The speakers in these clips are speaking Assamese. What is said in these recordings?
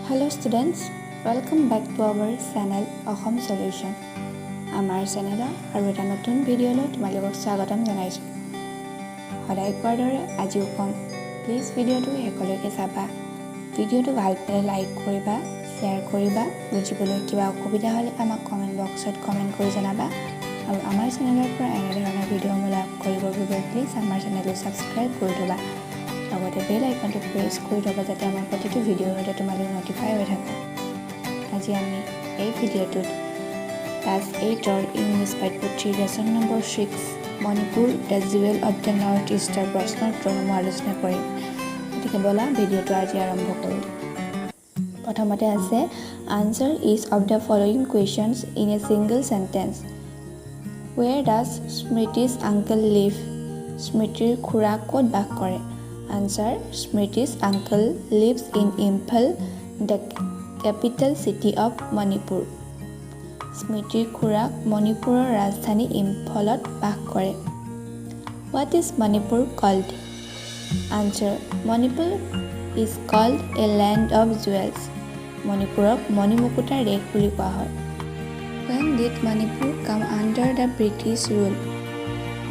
Hello students, welcome back to our channel Ahom Solution. আমাৰ চেনেলৰ আৰু এটা নতুন ভিডিঅ'লৈ তোমালোকক স্বাগতম জনাইছোঁ। সদায় কোৱাৰ দৰে আজিও কম, প্লিজ ভিডিঅ'টো শেষলৈকে চাবা। ভিডিঅ'টো ভাল পালে লাইক কৰিবা, শ্বেয়াৰ কৰিবা, বুজিবলৈ কিবা অসুবিধা হ'লে আমাক কমেণ্ট বক্সত কমেণ্ট কৰি জনাবা। আৰু আমাৰ চেনেলৰ পৰা এনেধৰণৰ ভিডিঅ'সমূহ লাভ কৰিবৰ বাবে প্লিজ আমাৰ চেনেলটো ছাবস্ক্ৰাইব কৰি থ'বা। লগতে বেল আইকনটো প্ৰেছ কৰি থ'বা যাতে আমাৰ প্ৰতিটো ভিডিঅ'ৰ সৈতে তোমালোক ন'টিফাই হৈ থাকে। আজি আমি এই ভিডিঅ'টোত ক্লাছ 8ৰ ইংলিছ পাঠ্যপুথিৰ lesson number 6 Manipur the jewel of the north ইষ্টৰ প্ৰশ্নৰ উত্তৰসমূহ আলোচনা কৰিম। গতিকে ব'লা ভিডিঅ'টো আজি আৰম্ভ কৰোঁ। প্ৰথমতে আছে answer each of the following questions in a single sentence. Where does Smriti's uncle live? স্মৃতিৰ খুৰা ক'ত বাস কৰে? Answer, Smriti's uncle lives in Imphal, the capital city of Manipur. স্মৃতিৰ খুৰাক মণিপুৰৰ ৰাজধানী ইম্ফলত বাস কৰে। What is Manipur called? Answer, Manipur is called a land of jewels. মণিপুৰক মণিমুকুতাৰ দেশ বুলি কোৱা হয়। When did Manipur come under the British rule?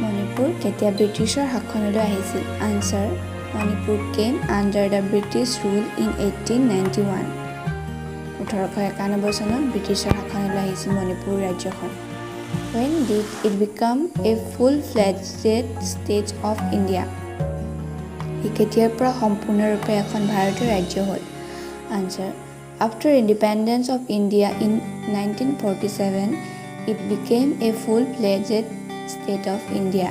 Manipur কেতিয়া ব্ৰিটিছৰ শাসনলৈ আহিছিল? Answer, Manipur came under the British rule in 1891. 1891 চনত ব্ৰিটিছৰ শাসনলৈ আহিছিল মণিপুৰ ৰাজ্যখন। When did it become a full-fledged state of India? ই কেতিয়াৰ পৰা সম্পূৰ্ণৰূপে এখন ভাৰতীয় ৰাজ্য হ'ল? Answer, after independence of India in 1947, it became a full-fledged state of India.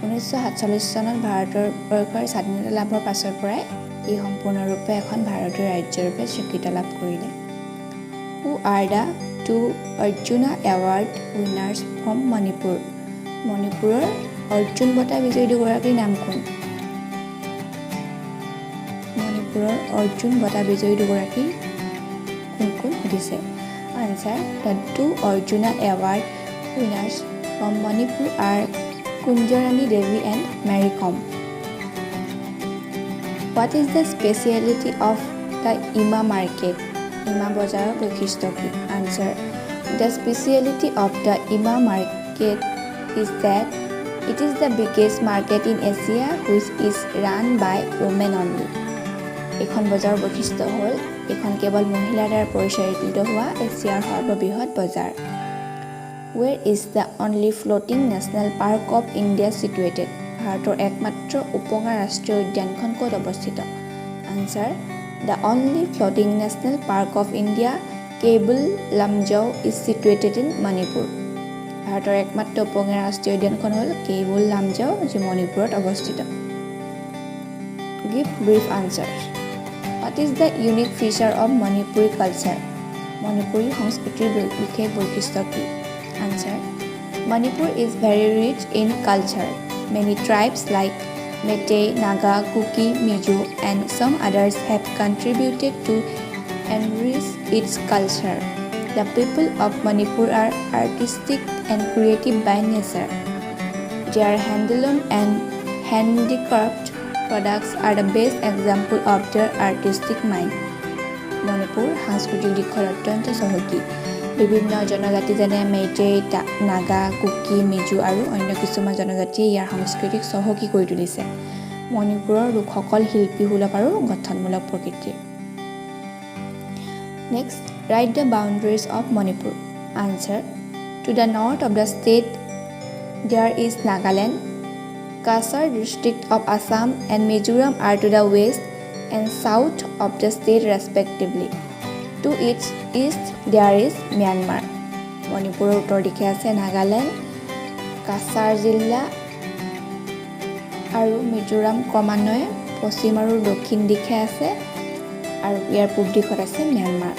1947 চনত ভাৰতৰ স্বাধীনতা লাভৰ পাছৰ পৰাই ই সম্পূৰ্ণৰূপে এখন ভাৰতীয় ৰাজ্যৰূপে স্বীকৃতি লাভ কৰিলে। Who are the two Arjuna Award winners from Manipur? মণিপুৰৰ অৰ্জুন বঁটা বিজয়ী দুগৰাকীৰ নাম কোন? মণিপুৰৰ অৰ্জুন বঁটা বিজয়ী দুগৰাকী কোন কোন সুধিছে? Answer, the two Arjuna Award winners from Manipur are Kunjarani Devi and Mary Kom. What is the speciality of the Ima market? Ima বজাৰৰ বৈশিষ্ট্য কি? Answer, the speciality of the Ima market is that it is the biggest market in Asia which is run by women only. এখন বজাৰৰ বৈশিষ্ট্য হ'ল এখন কেৱল মহিলাৰ দ্বাৰা পৰিচালিত হোৱা এছিয়াৰ সৰ্ববৃহৎ বজাৰ। Where is the only floating national park of India situated? ভাৰতৰ একমাত্ৰ উপঙা ৰাষ্ট্ৰীয় উদ্যানখন ক'ত অৱস্থিত? Answer, the only floating national park of India, Keibul Lamjau, is situated in Manipur. ভাৰতৰ একমাত্ৰ উপঙা ৰাষ্ট্ৰীয় উদ্যানখন হ'ল কেইবুল লামজাও, যি মণিপুৰত অৱস্থিত। Give brief answers. What is the unique feature of Manipuri culture? Manipuri সংস্কৃতিৰ বিশেষ বৈশিষ্ট্য কি? Answer, Manipur is very rich in culture. Many tribes like Meitei, Naga, Kuki, Mizo, and some others have contributed to enrich its culture. The people of Manipur are artistic and creative by nature. Their handloom and handicraft products are the best example of their artistic mind. Manipur সাংস্কৃতিক দিশত অত্যন্ত চহকী। বিভিন্ন জনজাতি যেনে মেইটেই, নাগা, কুকি, মিজো আৰু অন্য কিছুমান জনজাতিয়ে ইয়াৰ সংস্কৃতিক চহকী কৰি তুলিছে। মণিপুৰৰ লোকসকল শিল্পীসুলভ আৰু গঠনমূলক প্ৰকৃতিৰ। Next, write the boundaries of Manipur. Answer, to the north of the state there is Nagaland, Cachar district of Assam and Mizoram are to the west and south of the state respectively. To its east there is Myanmar. মণিপুৰৰ উত্তৰ দিশে আছে নাগালেণ্ড, কাছাৰ জিলা আৰু মিজোৰাম ক্ৰমান্বয়ে পশ্চিম আৰু দক্ষিণ দিশে আছে আৰু ইয়াৰ পূব দিশত আছে Myanmar.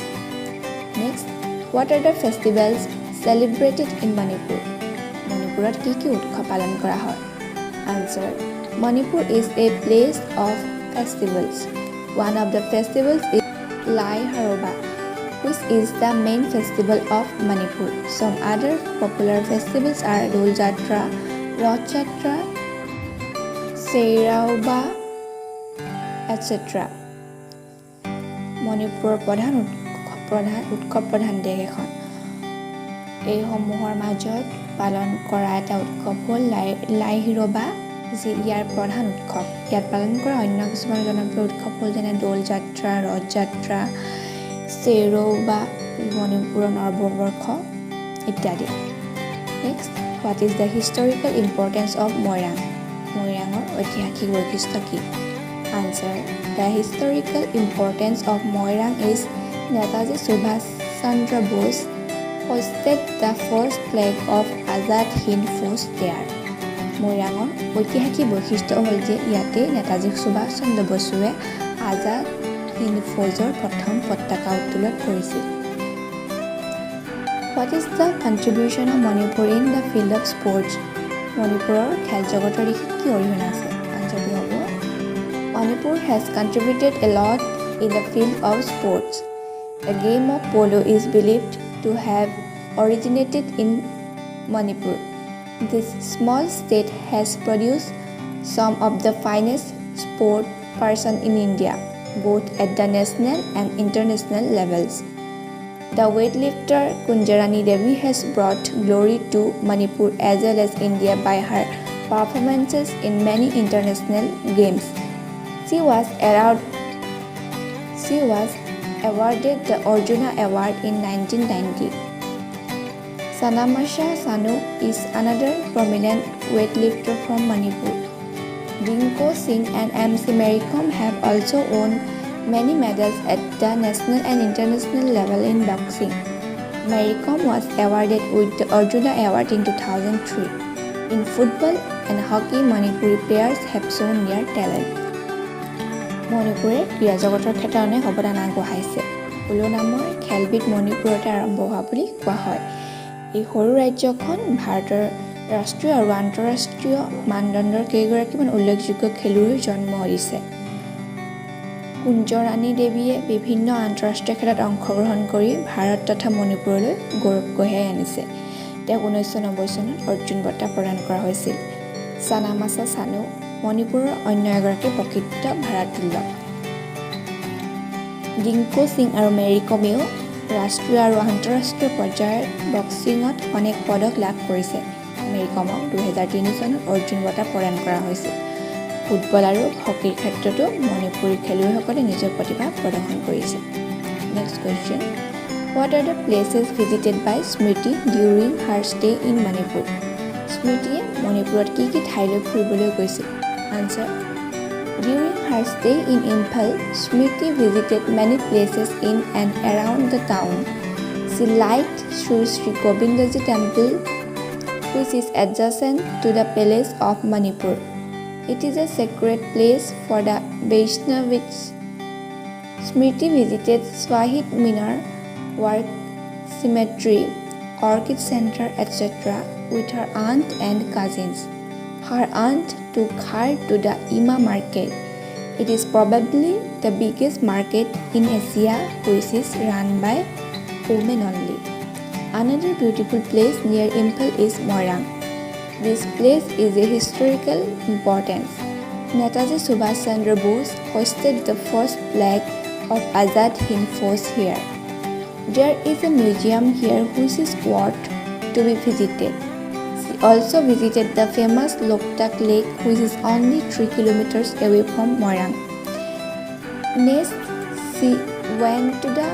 Next, what are the festivals celebrated in Manipur? মণিপুৰত কি কি উৎসৱ পালন কৰা হয়? Answer, Manipur is a place of festivals. One of the festivals is Lai Haraoba, which is the main festival of Manipur. Some other popular festivals are Dol Jatra, Rath Jatra, Seiraoba, etc. মণিপুৰৰ প্ৰধান উৎসৱ দেশ এখন। এইসমূহৰ মাজত পালন কৰা এটা উৎসৱ হ'ল লাইহিৰবা, যি ইয়াৰ প্ৰধান উৎসৱ। ইয়াত পালন কৰা অন্য কিছুমান জনপ্ৰিয় উৎসৱ হ'ল যেনে দৌল যাত্ৰা, ৰথ যাত্ৰা, চেৰৌ বা মণিপুৰৰ নৱবৰ্ষ ইত্যাদি। Next, what is the historical importance of Moirang? মৈৰাঙৰ ঐতিহাসিক বৈশিষ্ট্য কি? Answer, the historical importance of Moirang is Netaji Subhas Chandra Bose hoisted the first flag of Azad Hind Fauj there. মৈৰাঙৰ ঐতিহাসিক বৈশিষ্ট্য হ'ল যে ইয়াতে নেতাজী সুভাষ চন্দ্ৰ বসুৱে আজাদ হিন্দ ফৌজৰ প্ৰথম পতাকা উত্তোলন কৰিছিল। What is the contribution of Manipur in the field of sports? মণিপুৰৰ খেল জগতৰ দিশত কি অৰিহণা আছে? আনচাৰটো হ'ব, Manipur has contributed a lot in the field of sports. The game of polo is believed to have originated in Manipur. This small state has produced some of the finest sport person in India, both at the national and international levels. The weightlifter Kunjarani Devi has brought glory to Manipur as well as India by her performances in many international games. She was awarded the Arjuna Award in 1990. Sanamasa Sanu is another prominent weightlifter from Manipur. Dinko Singh and MC Mary Kom have also won many medals at the national and international level in boxing. Mary Kom was awarded with the Arjuna Award in 2003. In football and hockey, Manipuri players have shown their talent. মণিপুৰে ক্ৰীড়া জগতৰ ক্ষেত্ৰত অনেক অৱদান আগবঢ়াইছে। পোলো নামৰ খেলবিধ মণিপুৰতে আৰম্ভ হোৱা বুলি কোৱা হয়। এই সৰু ৰাজ্যখন ভাৰতৰ ৰাষ্ট্ৰীয় আৰু আন্তঃৰাষ্ট্ৰীয় মানদণ্ডৰ কেইগৰাকীমান উল্লেখযোগ্য খেলুৱৈৰ জন্ম দিছে। কুঞ্জৰাণী দেৱীয়ে বিভিন্ন আন্তঃৰাষ্ট্ৰীয় খেলত অংশগ্ৰহণ কৰি ভাৰত তথা মণিপুৰলৈ গৌৰৱ কঢ়িয়াই আনিছে। তেওঁক 1990 চনত অৰ্জুন বঁটা প্ৰদান কৰা হৈছিল। চানামাছা চানু মণিপুৰৰ অন্য এগৰাকী প্ৰকৃত ভাৰতীয়। ডিংকো সিং আৰু মেৰী কমেও ৰাষ্ট্ৰীয় আৰু আন্তঃৰাষ্ট্ৰীয় পৰ্যায়ত বক্সিঙত অনেক পদক লাভ কৰিছে। মেৰী কমক 2003 চনত অৰ্জুন বঁটা প্ৰদান কৰা হৈছিল। ফুটবল আৰু হকীৰ ক্ষেত্ৰতো মণিপুৰী খেলুৱৈসকলে নিজৰ প্ৰতিভা প্ৰদৰ্শন কৰিছে। Next question, what are the places visited by Smriti during her stay in Manipur? স্মৃতিয়ে মণিপুৰত কি কি ঠাইলৈ ফুৰিবলৈ গৈছিল? Answer, during her stay in Imphal, Smriti visited many places in and around the town. She liked Sri Govindaji Temple, which is adjacent to the Palace of Manipur. It is a sacred place for the Vaishnavis. Smriti visited Shahid Minar, War Cemetery, Orchid Center, etc. with her aunt and cousins. Her aunt took her to the Ima market. It is probably the biggest market in Asia, which is run by women only. Another beautiful place near Imphal is Moirang. This place is a historical importance. Netaji Subhash Chandra Bose hoisted the first flag of Azad Hind Fauj here. There is a museum here which is worth to be visited. She also visited the famous Loktak Lake, which is only 3 kilometers away from Moirang. Next, she went to the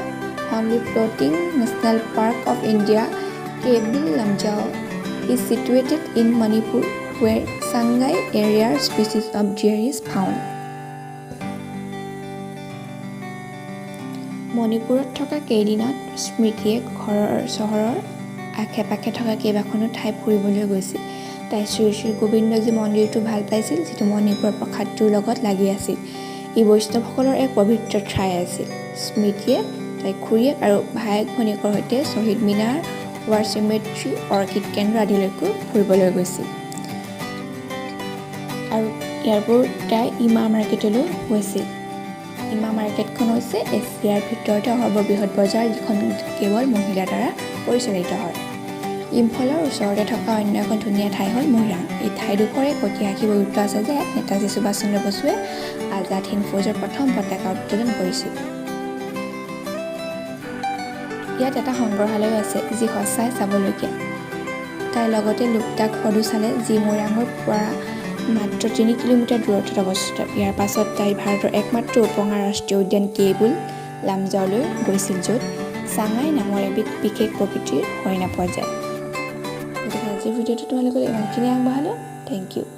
only floating National Park of India. Kebil Lamjao is situated in Manipur, where Sangai area species of deer is found. মণিপুৰত থকা কেইদিনত স্মৃতিয়ে চহৰৰ আশে-পাশে থকা কেইবাখনো ঠাই ফুৰিবলৈ গৈছিল। তাই শ্ৰী গোবিন্দজী মন্দিৰটো ভাল পাইছিল, যিটো মণিপুৰৰ প্ৰসাদটোৰ লগত লাগি আছিল। ই বৈষ্ণৱসকলৰ এক পবিত্ৰ ঠাই আছিল। স্মৃতিয়ে তাই খুৰীয়েক আৰু ভায়েক ভনীয়েকৰ সৈতে শ্বহীদ মিনাৰ, ৱাৰ চিমেট্ৰি, অৰ্কিড কেন্দ্ৰ আদিলৈকো ফুৰিবলৈ গৈছিল। আৰু ইয়াৰ পৰা তাই ইমা মাৰ্কেটলৈ গৈছিল। ইমা মাৰ্কেটখন হৈছে এছিয়াৰ ভিতৰতে সৰ্ববৃহৎ বজাৰ, যিখন কেৱল মহিলাৰ দ্বাৰা পৰিচালিত হয়। ইম্ফলৰ ওচৰতে থকা অন্য এখন ধুনীয়া ঠাই হ'ল মৈৰাং। এই ঠাইডোখৰ এক ঐতিহাসিক গুৰুত্ব আছে যে নেতাজী সুভাষ চন্দ্ৰ বসুৱে আজাদ হিন্দ ফৌজৰ প্ৰথম পতাকা উত্তোলন কৰিছিল। ইয়াত এটা সংগ্ৰহালয় আছে যি সঁচাই চাবলগীয়া। তাৰ লগতে লোকটাক হ্ৰদো চালে যি মৈৰাঙৰ পৰা মাত্ৰ 3 কিলোমিটাৰ দূৰত্বত অৱস্থিত। ইয়াৰ পাছত তাই ভাৰতৰ একমাত্ৰ উপঙা ৰাষ্ট্ৰীয় উদ্যান কেইবুল লামজাওলৈ গৈছিল, য'ত চাঙাই নামৰ এবিধ বিশেষ প্ৰকৃতিৰ হৰিণা পোৱা যায়। গতিকে আজিৰ ভিডিঅ'টো তোমালোকক ইমানখিনি আগবঢ়ালোঁ। Thank U.